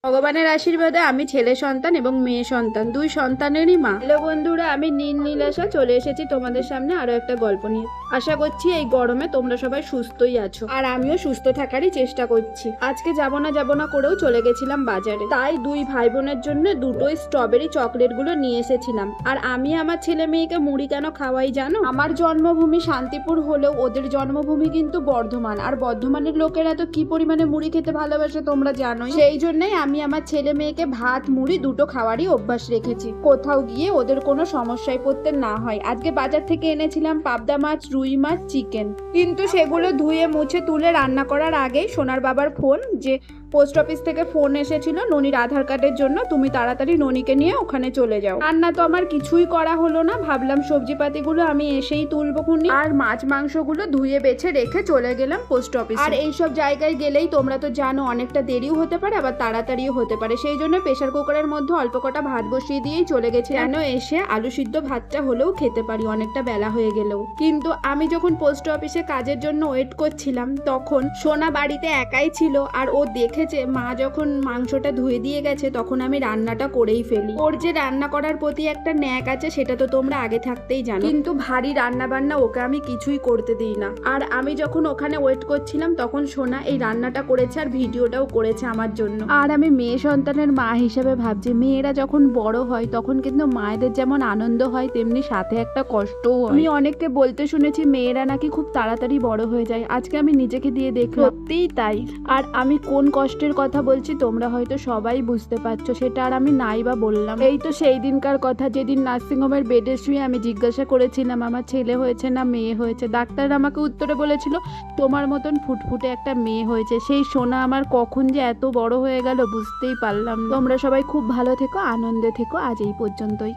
ভগবানের আশীর্বাদে আমি ছেলে সন্তান এবং মেয়ে সন্তান, দুই সন্তানেরই মা। হ্যালো বন্ধুরা, আমি নীলাশা চলে এসেছি তোমাদের সামনে আরো একটা গল্প নিয়ে। আশা করছি এই গরমে তোমরা সবাই সুস্থই আছো, আর আমিও সুস্থ থাকারই চেষ্টা করছি। আজকে যাব না করেও চলে গেছিলাম বাজারে, তাই দুই ভাই বোনের জন্য দুটোই স্ট্রবেরি চকলেট গুলো নিয়ে এসেছিলাম। আর আমি আমার ছেলে মেয়েকে মুড়ি কেন খাওয়াই জানো? আমার জন্মভূমি শান্তিপুর হলেও ওদের জন্মভূমি কিন্তু বর্ধমান, আর বর্ধমানের লোকেরা তো কি পরিমাণে মুড়ি খেতে ভালোবাসে তোমরা জানোই। সেই জন্যই আমি আমার ছেলে মেয়েকে ভাত মুড়ি দুটো খাওয়ারই অভ্যাস রেখেছি, কোথাও গিয়ে ওদের কোনো সমস্যায় পড়তে না হয়। আজকে বাজার থেকে এনেছিলাম পাবদা মাছ, রুই মাছ, চিকেন, কিন্তু সেগুলো ধুয়ে মুছে তুলে রান্না করার আগেই সোনার বাবার ফোন, যে পোস্ট অফিস থেকে ফোন এসেছিল ননির আধার কার্ডের জন্য, তুমি তাড়াতাড়ি ননিকে নিয়ে ওখানে চলে যাও। রান্না তো আমার কিছুই করা হলো না, ভাবলাম সবজিপাতিগুলো আমি এসেই তুলবো খুনি, আর মাছ মাংসগুলো ধুয়ে বেছে রেখে চলে গেলাম পোস্ট অফিস। আর এইসব জায়গায় গেলেই তোমরা তো জানো অনেকটা দেরিও হতে পারে আবার তাড়াতাড়িও হতে পারে, সেই জন্য প্রেসার কুকারের মধ্যে অল্প কটা ভাত বসিয়ে দিয়েই চলে গেছে, যেন এসে আলু সিদ্ধ ভাতটা হলেও খেতে পারি অনেকটা বেলা হয়ে গেলেও। কিন্তু আমি যখন পোস্ট অফিসে কাজের জন্য ওয়েট করছিলাম তখন সোনা বাড়িতে একাই ছিল, আর ও দেখেছে মা যখন মাংসটা ধুয়ে দিয়ে গেছে তখন আমি রান্নাটা করেই ফেলি। ওর যে রান্না করার প্রতি একটা ন্যাক আছে সেটা তো তোমরা আগে থাকতেই জানো, কিন্তু ভারী রান্না বান্না ওকে আমি কিছুই করতে দিই না। আর আমি যখন ওখানে ওয়েট করছিলাম তখন সোনা এই রান্নাটা করেছে আর ভিডিওটাও করেছে আমার জন্য। আর আমি মেয়ে সন্তানের মা হিসেবে ভাবছি, মেয়েরা যখন বড় হয় তখন কিন্তু মায়েদের যেমন আনন্দ হয় তেমনি সাথে একটা কষ্টও হয়। আমি অনেককে বলতে শুনেছি মেয়েরা নাকি খুব তাড়াতাড়ি বড় হয়ে যায়, আজকে আমি নিজেকে দিয়ে দেখলাম সত্যিই তাই। আর আমি কোন কষ্টের কথা বলছি তোমরা হয়তো সবাই বুঝতে পারছো, সেটা আর আমি নাই বা বললাম। এই তো সেই দিনকার কথা যেদিন নার্সিংহোমের বেডে শুয়ে আমি জিজ্ঞাসা করেছিলাম আমার ছেলে হয়েছে না মেয়ে হয়েছে, ডাক্তার আমাকে উত্তরে বলেছিল তোমার মতন ফুটফুটে একটা মেয়ে হয়েছে। সেই সোনা আমার কখন যে এত বড় হয়ে গেল বুঝতেই পারলাম। তোমরা সবাই খুব ভালো থেকো, আনন্দে থেকো। আজ এই পর্যন্তই।